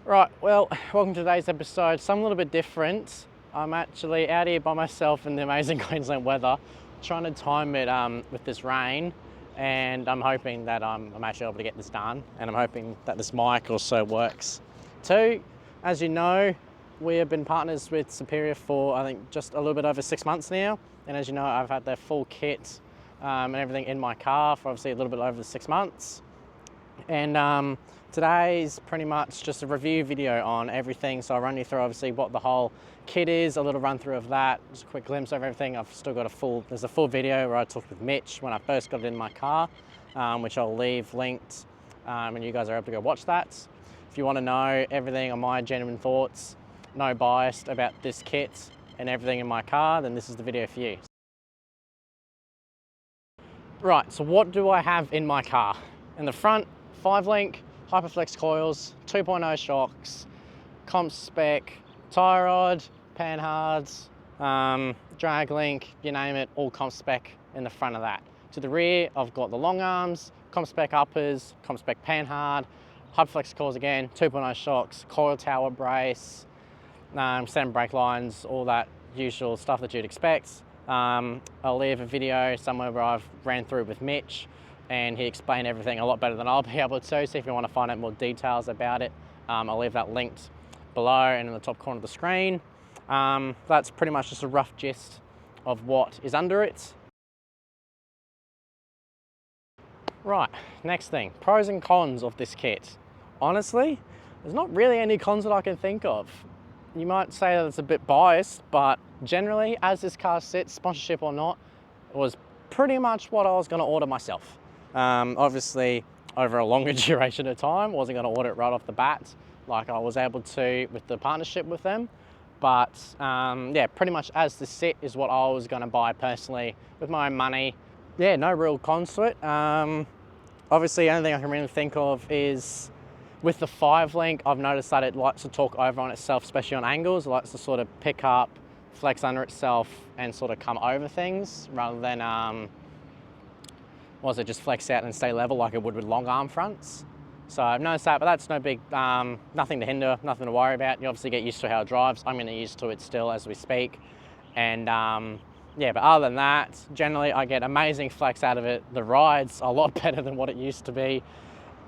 Right, well, welcome to today's episode. Something a little bit different. I'm actually out here by myself in the amazing Queensland weather, trying to time it with this rain, and I'm hoping that I'm actually able to get this done, and I'm hoping that this mic also works too. As you know, we have been partners with Superior for, I think, just a little bit over 6 months now, and as you know, I've had their full kit and everything in my car for obviously a little bit over the 6 months. And today's pretty much just a review video on everything. So I'll run you through obviously what the whole kit is, a little run through of that, just a quick glimpse of everything. I've still got there's a full video where I talked with Mitch when I first got it in my car, which I'll leave linked and you guys are able to go watch that. If you want to know everything on my genuine thoughts, no bias about this kit and everything in my car, then this is the video for you. Right, so what do I have in my car? In the front, 5-link Hyperflex coils, 2.0 shocks, comp spec, tie rod, panhards, drag link, you name it, all comp spec in the front of that. To the rear, I've got the long arms, comp spec uppers, comp spec panhard, Hyperflex coils again, 2.0 shocks, coil tower brace, standard brake lines, all that usual stuff that you'd expect. I'll leave a video somewhere where I've ran through with Mitch and he explained everything a lot better than I'll be able to. So if you want to find out more details about it, I'll leave that linked below and in the top corner of the screen. That's pretty much just a rough gist of what is under it. Right, next thing, pros and cons of this kit. Honestly, there's not really any cons that I can think of. You might say that it's a bit biased, but generally, as this car sits, sponsorship or not, it was pretty much what I was going to order myself. Obviously, over a longer duration of time, wasn't going to order it right off the bat, like I was able to with the partnership with them. But yeah, pretty much as the sit is what I was going to buy personally with my own money. Yeah, no real cons to it. Obviously, the only thing I can really think of is with the 5-link, I've noticed that it likes to talk over on itself, especially on angles. It likes to sort of pick up, flex under itself, and sort of come over things rather than, just flex out and stay level like it would with long arm fronts. So I've noticed that, but that's no big, nothing to hinder, nothing to worry about. You obviously get used to how it drives. I'm getting used to it still as we speak. And yeah, but other than that, generally I get amazing flex out of it. The ride's a lot better than what it used to be.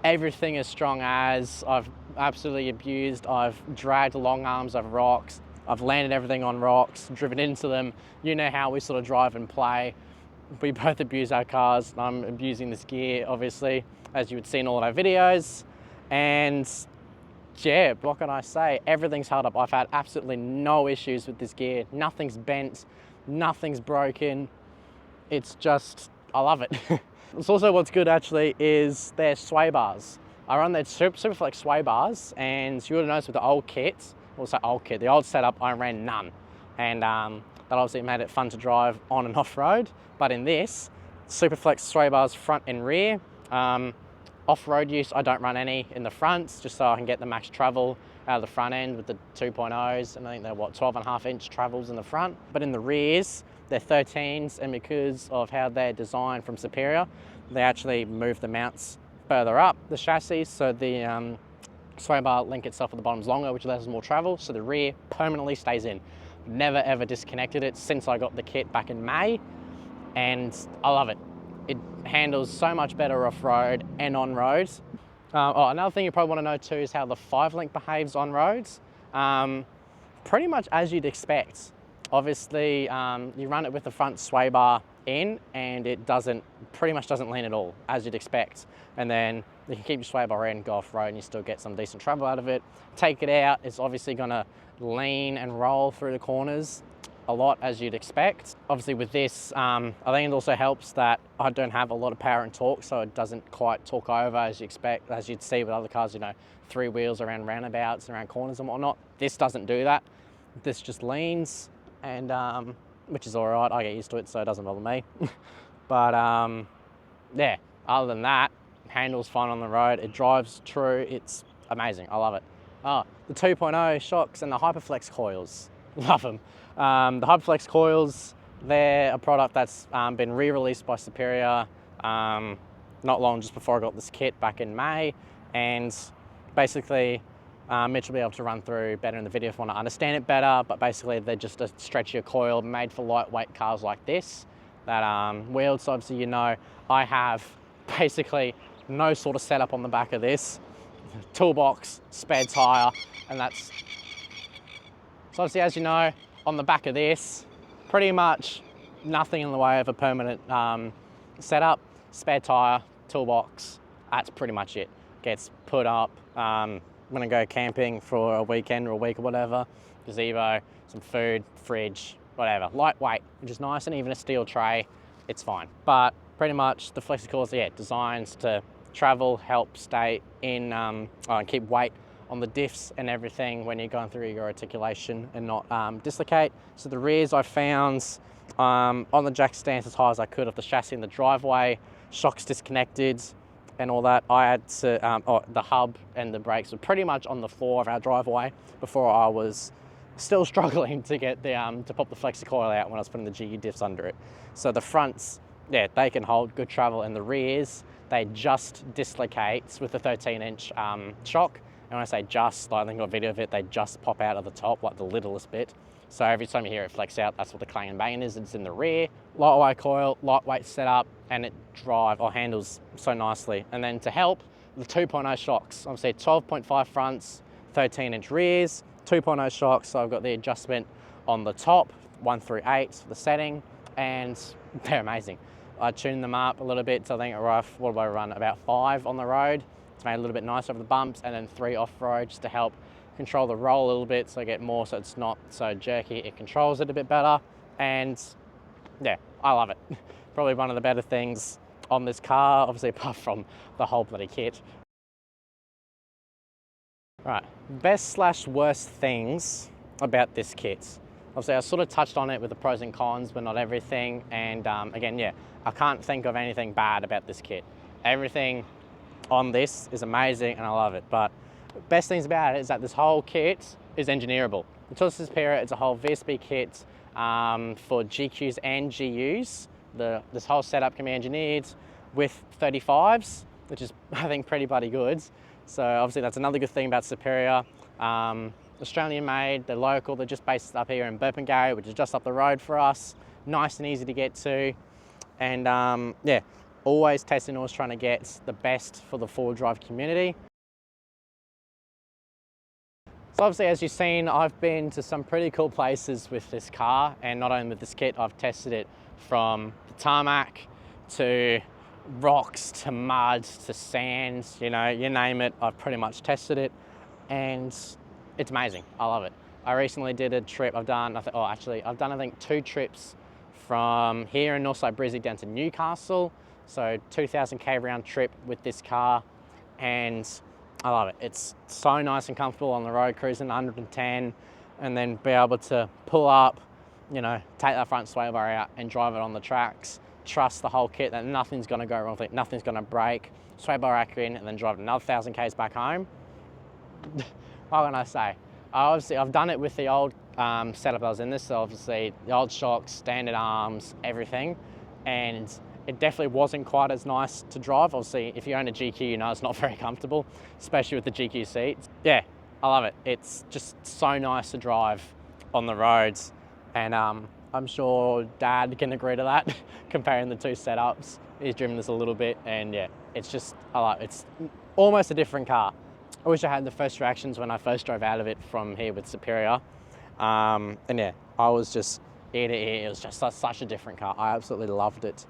Everything is strong as. I've absolutely abused. I've dragged long arms over rocks. I've landed everything on rocks, driven into them. You know how we sort of drive and play. We both abuse our cars. I'm abusing this gear, obviously, as you would see in all of our videos. And yeah, what can I say? Everything's held up. I've had absolutely no issues with this gear. Nothing's bent, nothing's broken. It's just, I love it. It's also what's good actually is their sway bars. I run their Superflex sway bars, and you would have noticed with the old kit, the old setup, I ran none. And that obviously made it fun to drive on and off road. But in this, Superflex sway bars front and rear. Off-road use, I don't run any in the fronts, just so I can get the max travel out of the front end with the 2.0s, and I think they're 12.5-inch travels in the front. But in the rears, they're 13s, and because of how they're designed from Superior, they actually move the mounts further up the chassis, so the sway bar link itself at the bottom is longer, which allows more travel, so the rear permanently stays in. Never ever disconnected it since I got the kit back in May, and I love it. It handles so much better off-road and on-road. Another thing you probably want to know too is how the 5-link behaves on roads. Pretty much as you'd expect. Obviously, you run it with the front sway bar in, and it pretty much doesn't lean at all, as you'd expect. And then you can keep your sway bar in, go off-road, and you still get some decent travel out of it. Take it out, it's obviously gonna lean and roll through the corners a lot, as you'd expect. Obviously with this, I think it also helps that I don't have a lot of power and torque, so it doesn't quite torque over as you expect, as you'd see with other cars, you know, 3 wheels around roundabouts, around corners and whatnot. This doesn't do that. This just leans, and which is all right. I get used to it, so it doesn't bother me. But yeah, other than that, handles fine on the road. It drives true. It's amazing. I love it. The 2.0 shocks and the Hyperflex coils. Love them. The Hyperflex coils, they're a product that's been re-released by Superior not long just before I got this kit back in May. And basically Mitch will be able to run through better in the video if you want to understand it better, but basically they're just a stretchier coil made for lightweight cars like this that wheeled. So obviously, you know, I have basically no sort of setup on the back of this. Toolbox, spare tyre, and that's... So obviously, as you know, on the back of this, pretty much nothing in the way of a permanent setup. Spare tyre, toolbox, that's pretty much it. Gets put up. I'm gonna go camping for a weekend or a week or whatever. Gazebo, some food, fridge, whatever. Lightweight, which is nice, and even a steel tray, it's fine. But pretty much the FlexiCoil is, yeah, designed to travel, help stay in, and keep weight on the diffs and everything when you're going through your articulation and not dislocate. So the rears I found on the jack stance as high as I could of the chassis in the driveway, shocks disconnected and all that. I had to, the hub and the brakes were pretty much on the floor of our driveway before I was still struggling to get the, to pop the FlexiCoil out when I was putting the GU diffs under it. So the fronts, yeah, they can hold good travel, and the rears, they just dislocate with the 13-inch shock. And when I say just, like, I think I got a video of it, they just pop out of the top, like the littlest bit. So every time you hear it flex out, that's what the clang and bang is. It's in the rear, lightweight coil, lightweight setup, and it handles so nicely. And then to help, the 2.0 shocks. Obviously 12.5 fronts, 13-inch rears, 2.0 shocks. So I've got the adjustment on the top, 1 through 8 for the setting, and they're amazing. I tuned them up a little bit, so I think what do I run, about 5 on the road. It's made a little bit nicer over the bumps, and then 3 off-road just to help control the roll a little bit, so I get more, so it's not so jerky. It controls it a bit better, and yeah, I love it. Probably one of the better things on this car, obviously apart from the whole bloody kit. Right, best / worst things about this kit. Obviously, I sort of touched on it with the pros and cons, but not everything. And again, yeah, I can't think of anything bad about this kit. Everything on this is amazing and I love it. But best things about it is that this whole kit is engineerable. The Toyota Superior, it's a whole VSP kit for GQs and GUs. This whole setup can be engineered with 35s, which is, I think, pretty bloody good. So obviously that's another good thing about Superior. Australian made, they're local, they're just based up here in Burpengary, which is just up the road for us. Nice and easy to get to. And yeah, always testing, always trying to get the best for the four-wheel drive community. So obviously, as you've seen, I've been to some pretty cool places with this car, and not only with this kit, I've tested it from the tarmac to rocks to mud to sand, you know, you name it, I've pretty much tested it, and it's amazing. I love it. I recently did a trip. I've done, I think 2 trips from here in Northside Brizzy down to Newcastle. So 2,000k round trip with this car, and I love it. It's so nice and comfortable on the road, cruising 110, and then be able to pull up, you know, take that front sway bar out and drive it on the tracks. Trust the whole kit that nothing's going to go wrong with it, nothing's going to break. Sway bar rack in, and then drive another 1,000 k's back home. What can I say? I've done it with the old setup I was in this, so obviously the old shocks, standard arms, everything, and it definitely wasn't quite as nice to drive. Obviously, if you own a GQ, you know it's not very comfortable, especially with the GQ seats. Yeah, I love it. It's just so nice to drive on the roads, and I'm sure Dad can agree to that, comparing the 2 setups. He's driven this a little bit, and yeah, it's just, I like it. It's almost a different car. I wish I had the first reactions when I first drove out of it from here with Superior. And yeah, I was just ear to ear. It was just such a different car. I absolutely loved it.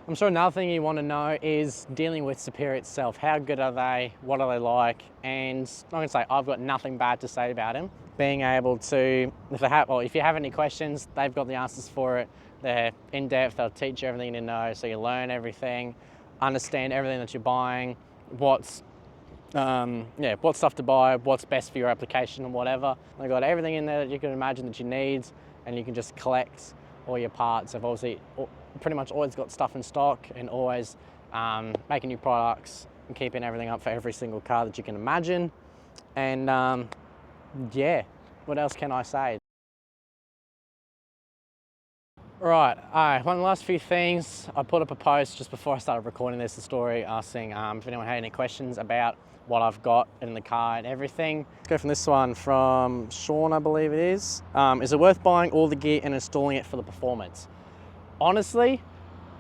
I'm sure another thing you want to know is dealing with Superior itself. How good are they? What are they like? And I'm going to say, I've got nothing bad to say about them. Being able to, if you have any questions, they've got the answers for it. They're in depth. They'll teach you everything you know, so you learn everything, understand everything that you're buying, what stuff to buy, what's best for your application and whatever. They've got everything in there that you can imagine that you need, and you can just collect all your parts. They've obviously pretty much always got stuff in stock, and always making new products and keeping everything up for every single car that you can imagine. And yeah, what else can I say? Right, one of the last few things, I put up a post just before I started recording this, a story asking if anyone had any questions about what I've got in the car and everything. Let's go from this one from Sean, I believe it is. Is it worth buying all the gear and installing it for the performance? Honestly,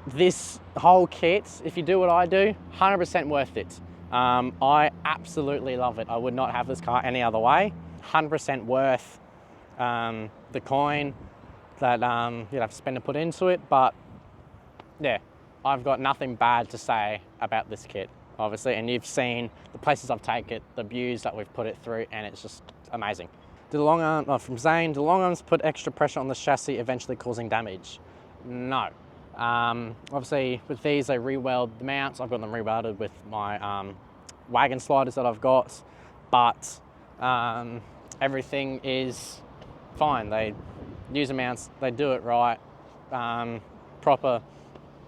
this whole kit, if you do what I do, 100% worth it. I absolutely love it. I would not have this car any other way. 100% worth the coin that you'd have to spend to put into it, but yeah, I've got nothing bad to say about this kit, obviously, and you've seen the places I've taken it, the views that we've put it through, and it's just amazing. Do the long arm, from Zane, do the long arms put extra pressure on the chassis, eventually causing damage? No. Obviously, with these, they re-weld the mounts. I've got them re-welded with my wagon sliders that I've got, but everything is fine. They use the mounts, they do it right, proper.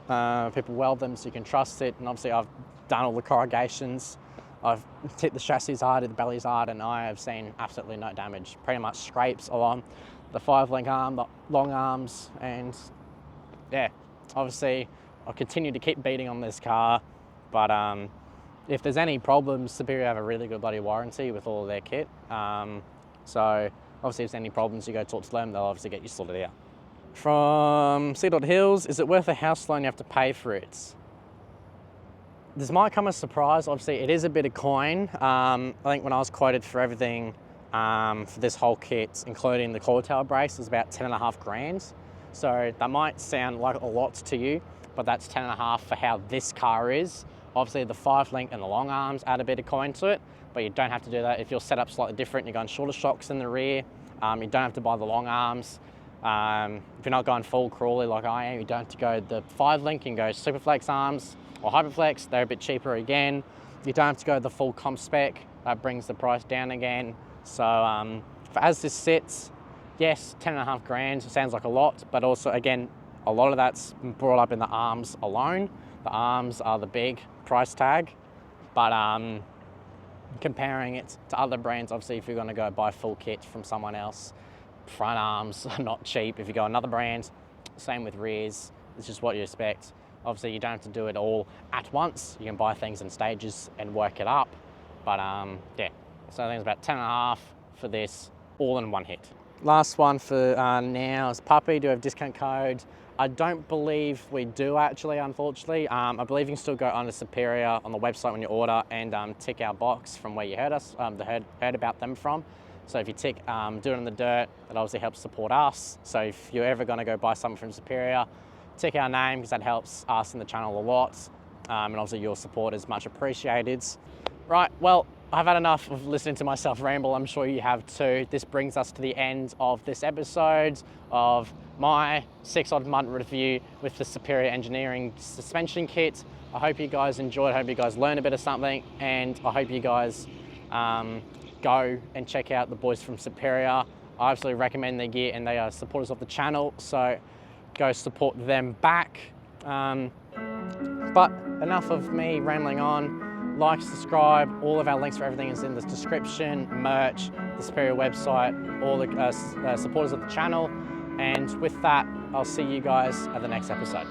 People weld them so you can trust it, and obviously I've done all the corrugations. I've hit the chassis hard, hit the bellies hard, and I have seen absolutely no damage. Pretty much scrapes along the 5-link arm, the long arms, and yeah, obviously I'll continue to keep beating on this car, but if there's any problems, Superior have a really good bloody warranty with all of their kit. So obviously if there's any problems, you go talk to them, they'll obviously get you sorted out. From C. Hills, is it worth a house loan you have to pay for it? This might come as a surprise, obviously it is a bit of coin. I think when I was quoted for everything for this whole kit, including the coil tail brace, is about 10.5 grand. So that might sound like a lot to you, but that's 10.5 for how this car is. Obviously the 5-link and the long arms add a bit of coin to it, but you don't have to do that. If you're set up slightly different, you're going shorter shocks in the rear, you don't have to buy the long arms. If you're not going full crawly like I am, you don't have to go the 5-link, you can go Superflex arms or Hyperflex, they're a bit cheaper again. You don't have to go the full comp spec, that brings the price down again. So as this sits, yes, 10.5 grand sounds like a lot, but also again, a lot of that's brought up in the arms alone. The arms are the big price tag, but comparing it to other brands, obviously if you're gonna go buy full kit from someone else, front arms are not cheap. If you go another brand, same with rears, it's just what you expect. Obviously you don't have to do it all at once. You can buy things in stages and work it up, but yeah, so I think it's about 10.5 for this, all in one hit. Last one for now is Puppy. Do we have a discount code? I don't believe we do actually, unfortunately. I believe you can still go under Superior on the website when you order and tick our box from where you heard us, heard about them from. So if you tick do it in the dirt, that obviously helps support us. So if you're ever gonna go buy something from Superior, tick our name because that helps us in the channel a lot. And obviously your support is much appreciated. Right, well, I've had enough of listening to myself ramble. I'm sure you have too. This brings us to the end of this episode of my 6-odd month review with the Superior Engineering suspension kit. I hope you guys enjoyed. I hope you guys learned a bit of something, and I hope you guys go and check out the boys from Superior. I absolutely recommend their gear, and they are supporters of the channel, so go support them back. But enough of me rambling on. Like, subscribe, all of our links for everything is in the description, merch, the Superior website, all the supporters of the channel. And with that, I'll see you guys at the next episode.